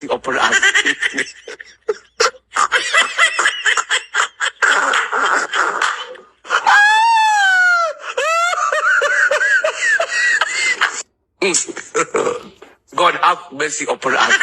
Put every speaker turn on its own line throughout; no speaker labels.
অপরাধ God have mercy upon us.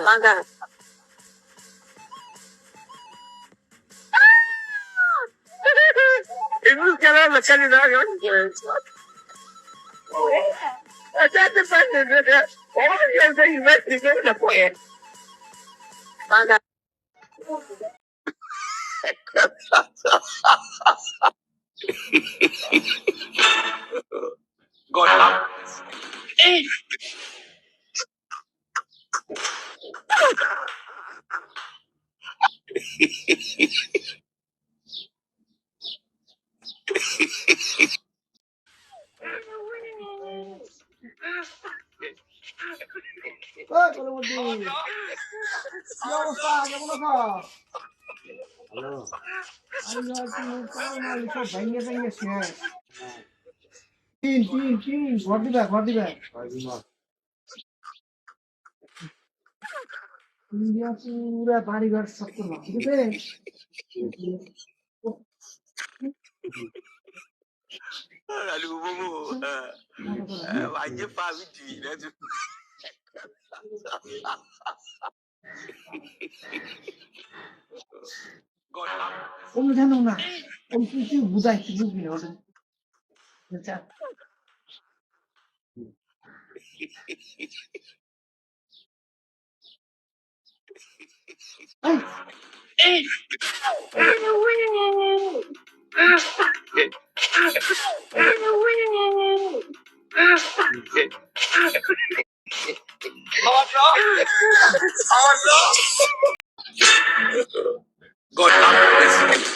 Bangga. Ibu sekarang makan di dalam ada depan ada orang yang saya invest di sana boleh. Bangga. God have mercy.
India पूरा बारीगर सबको ठीक है
Aduh, bobo. Wajib paham duit dah tu. God have mercy.
Om जानो ना om किसी बुझाई किसी भी नहीं होता अच्छा
God have mercy.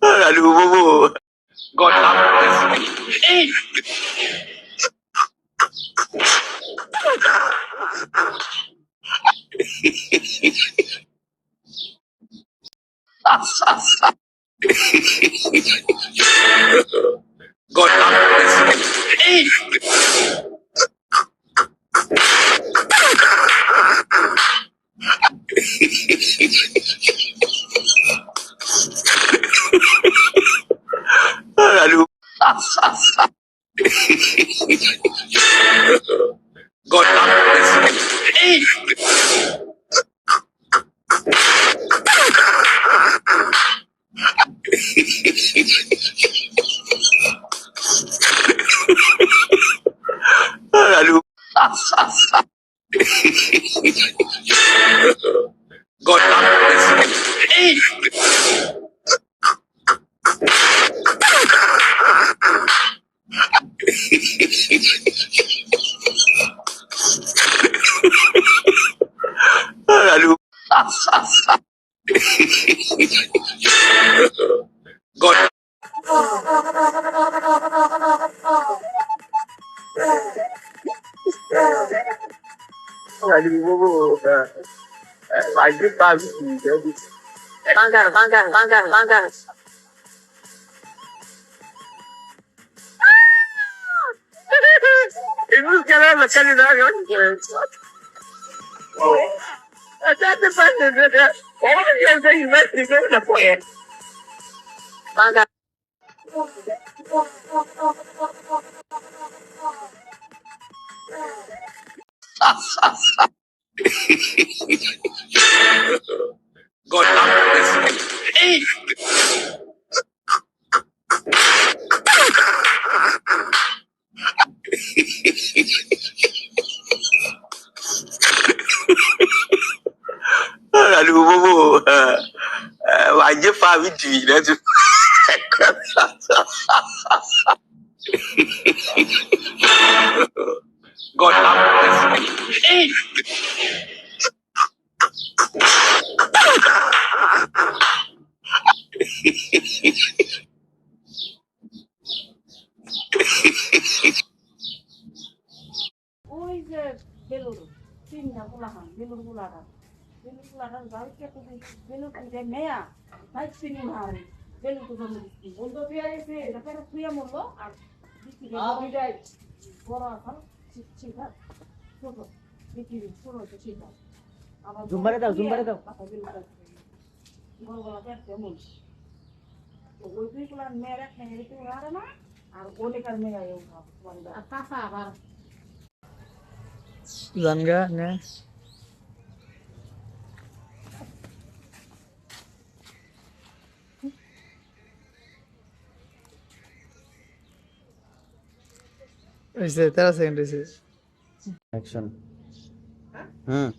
Aduh, bobo. God have mercy. God have mercy. Aduh. God have mercy. Aduh. God have mercy. Aduh. God. Aduh, bobo. Wajib paham duit. Bangga. Ibu sekarang makan di dalam ada depan ada orang yang saya invest di sana boleh. Bangga. God have mercy. Hey. Aduh, bobo. Wajib Fabi di dah tu. God have mercy. Hey.
ওই যে বেলুর তিনটা গোলাখান বেলুর গোলাখান যাই কে তো বেলুর যে মেয়া তাই চিনি মারি বেলুর তো জন্ম দিচ্ছি বন্ধু দিয়ে গেছে এটা ফেরত শুয়ে মরলো আর দিচ্ছি দুইটাই বড় এখন শিখা ছোট বিক্রি ছোট হচ্ছে শিখা আবার জুম্বারে দাও বড় গলা পেট কেমন ওই দুই গুলার মেয়ের এক মেয়ের একটু হারে না আর ওলেকার মেয়ে আর কাঁচা আবার
জানগা না ऐसे 13 सेकंड ऐसे
action hmm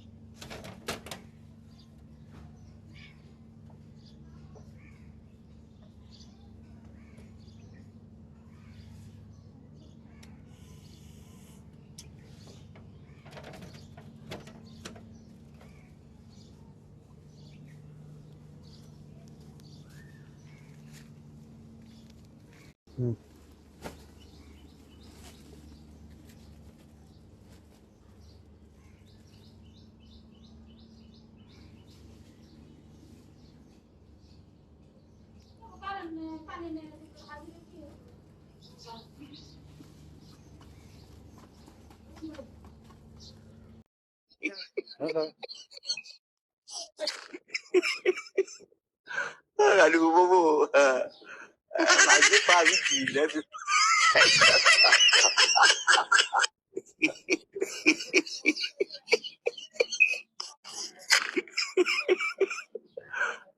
Aduh, bobo. Wajib Fabi di dah tu.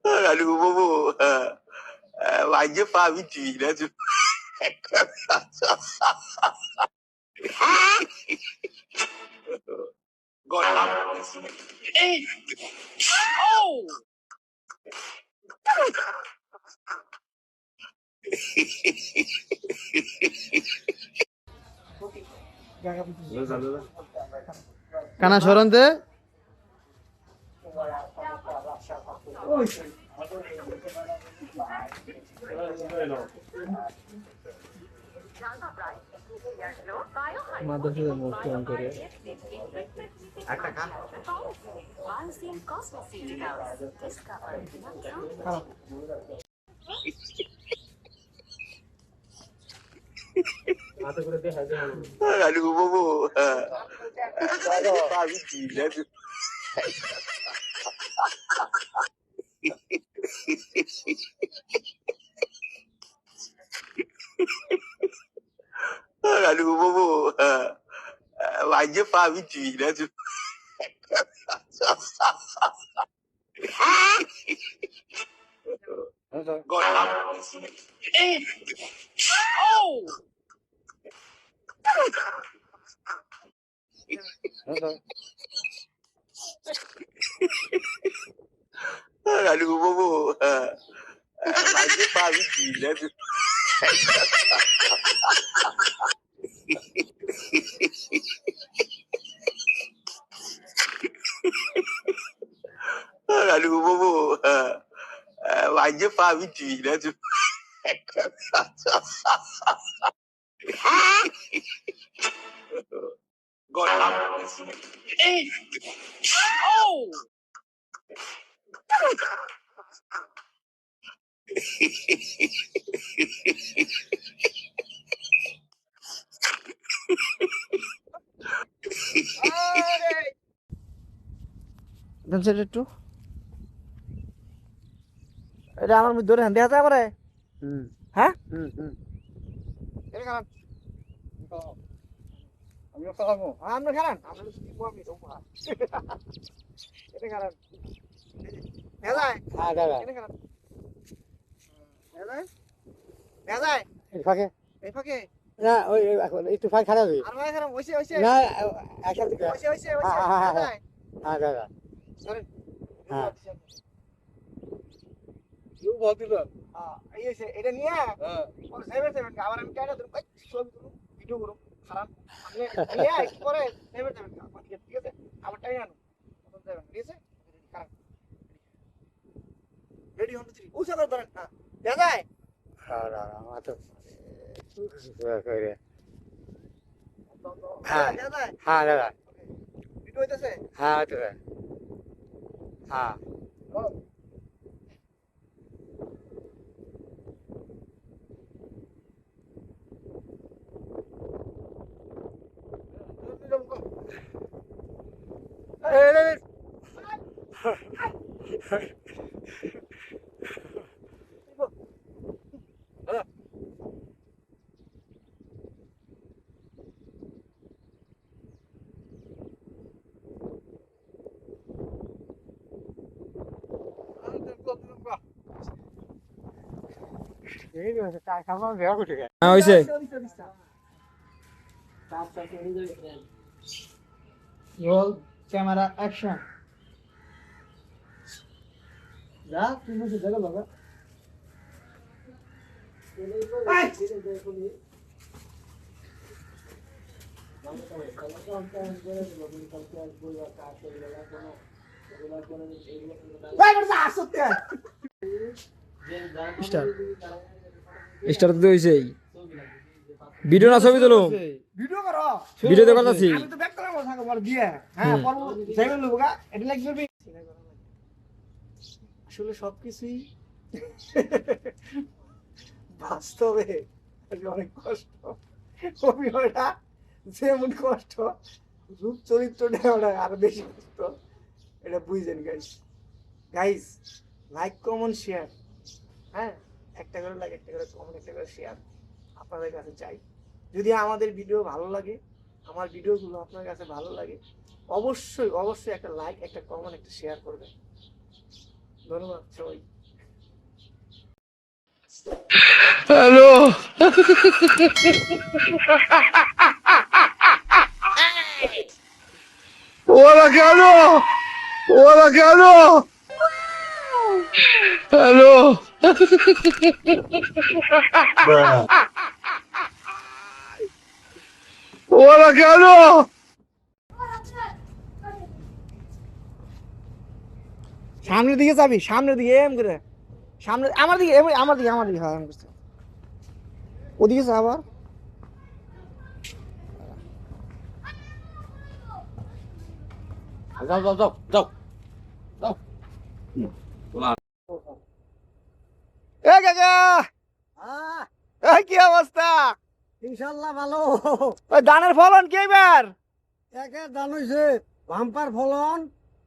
Aduh, bobo. Wajib Fabi di dah tu. God have mercy. Hey. Oh.
কানা সরন্তে মাদ্রাসার মুখ ফোন করে
Aduh, bobo. Fabi di dah tu. Aduh, bobo. Wajib Fabi di dah tu. God have mercy. Hey. Oh. Aduh, bobo. Wajib Fabi di dah tu. Aduh, bobo. Wajib Fabi di dah tu. God have mercy. Hey. Oh.
দেন একটু এটা আমার মধ্যে ধরে হ্যাঁ দেখা যায় আমারে হ্যাঁ
আমি খাবো
আমরা খারান আমরা এটা খারান দেখা যায়
হ্যাঁ দাদা
কেন খারাপ দেখা যায় দেখা যায়
এই ফাঁকে
এই ফাঁকে
না ওই এখন একটু ফাঁক খারাপ হই
আর ভাই খারাপ হইছে
না একসাথে
হইছে
হ্যাঁ,
দেখা যায়
হ্যাঁ দাদা
ধরেন
হ্যাঁ।
ইউ বহুত দিল এই হইছে এটা নিয়ে ওর সেভেন আবার আমি কেটে দেব ছবি তুলুন ভিডিও করুন খারাপ আপনি নিয়ে পরে সেভেন ঠিক আছে আবার টাইম আনো তখন যাবেন ঠিক আছে খারাপ রেডি 1 2 3 উঠা ধরেন হ্যাঁ দেখা যায়
হ্যাঁ দাদা আমার তো করে হ্যাঁ
দেখা যায়
হ্যাঁ দাদা
ভিডিও হইতাছে
হ্যাঁ দাদা হ্যাঁ
হইছে রোল ক্যামেরা অ্যাকশন যা তুমি মুঝে দেখো বাবা
স্টার তো হইছেই ভিডিও না ছবি তুলুম
ভিডিও করো
ভিডিও তো করতেছি
আমি তো ব্যাক করাবো থাকো বল দিয়ে হ্যাঁ পর যাইবেন লোগা এটা লাগবে আসলে সবকিছুই বাস্তবে অনেক কষ্ট অভিনয়টা যেমন কষ্ট রূপ চরিত্রটা ওটা আরো বেশি কষ্ট এটা বুঝছেন guys guys like comment share হ্যাঁ একটা করে লাইক একটা করে কমেন্ট একটা করে শেয়ার আপনাদের কাছে চাই যদি আমাদের ভিডিও ভালো লাগে আমার ভিডিওগুলো আপনার কাছে ভালো লাগে অবশ্যই অবশ্যই একটা লাইক একটা কমেন্ট একটা শেয়ার করবেন ধন্যবাদ সবাই
হ্যালো ওরা কেন হ্যালো ওরা কেন
সামনের দিকে যাবি সামনের দিকে এম করে সামনে আমার দিকে আমার দিকে হ্যাঁ এম করছে ওদিকে যা আবার
যাও যাও যাও যাও
এ কাকা এই কি অবস্থা
ইনশাল্লাহ ভালো
ওই ধানের ফলন কি এবার
একে ধান হইছে বাম্পার ফলন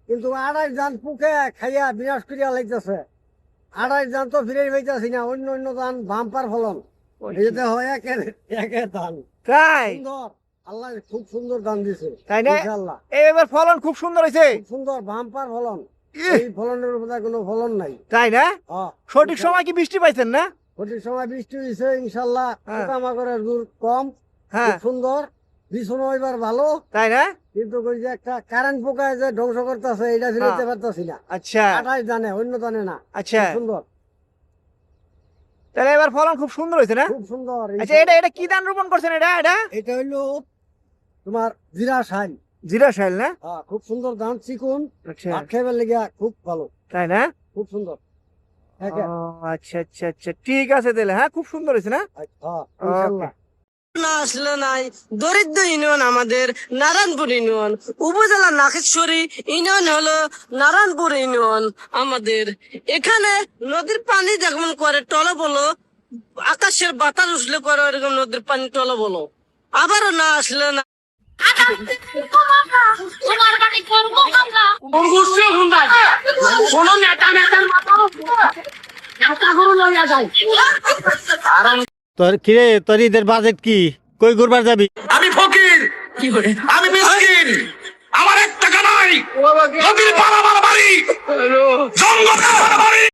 কিন্তু আড়াই ধান পুকে খাইয়া বিনাশ করিয়া লাগতেছে আড়াই ধান তো ফিরে পাইতেছি না অন্য অন্য ধান বাম্পার ফলন এতে হয় একে ধান
তাই
সুন্দর আল্লাহ খুব সুন্দর ধান দিছে
তাই না
ইনশাল্লাহ
এবার ফলন খুব সুন্দর হয়েছে
খুব সুন্দর বাম্পার ফলন
ইহ!
এই ফলনের উপরে কোনো ফলন নাই
তাই না
হ্যাঁ,
সঠিক সময় কি বৃষ্টি পাইছেন না
সঠিক সময় বৃষ্টি হয়েছে ইনশাল্লাহ
হ্যাঁ।
পোকামাকড়ের দূর কম
হ্যাঁ
খুব সুন্দর বিছানো এবার ভালো
তাই না
কিন্তু ওই যে একটা কারেন্ট পোকায় যে ধ্বংস করতেছে এটা ফিরাইতে
হ্যাঁ।
পারতাছি না
আচ্ছা
আঠাশ দানে অন্য দানে না
আচ্ছা
খুব সুন্দর
তাহলে এবার ফলন খুব সুন্দর হয়েছে না
খুব সুন্দর
আচ্ছা এটা কি ধান রোপণ করছেন এটা
এটা হইলো তোমার জিরা শাইন
জিরা শাইল না
খুব সুন্দর ধান চিকুন
আচ্ছা
ভাত খাইবার লেগে খুব ভালো
তাই না
খুব সুন্দর হ্যাঁ
ও, আচ্ছা আচ্ছা আচ্ছা ঠিক আছে তাহলে হ্যাঁ খুব সুন্দর হয়েছে না
ইনশাল্লাহ
না আসলে নাই দরিদ্র ইউনিয়ন আমাদের নারায়ণপুর ইউনিয়ন উপজেলা নাগেশ্বরী ইউনিয়ন হলো নারায়ণপুর ইউনিয়ন আমাদের এখানে নদীর পানি যেমন করে টলবলো আকাশের বাতাস উঠলে করে এরকম নদীর পানি টলবলো আবারও না আসলে না
তোর কিরে তোর ঈদের বাজেট কি কই ঘুরবার যাবি
আমি ফকির আমি মিসকিন আমার 1 টাকা নাই নদীর পাড়া বাড়ি, জঙ্গলের বাড়ি।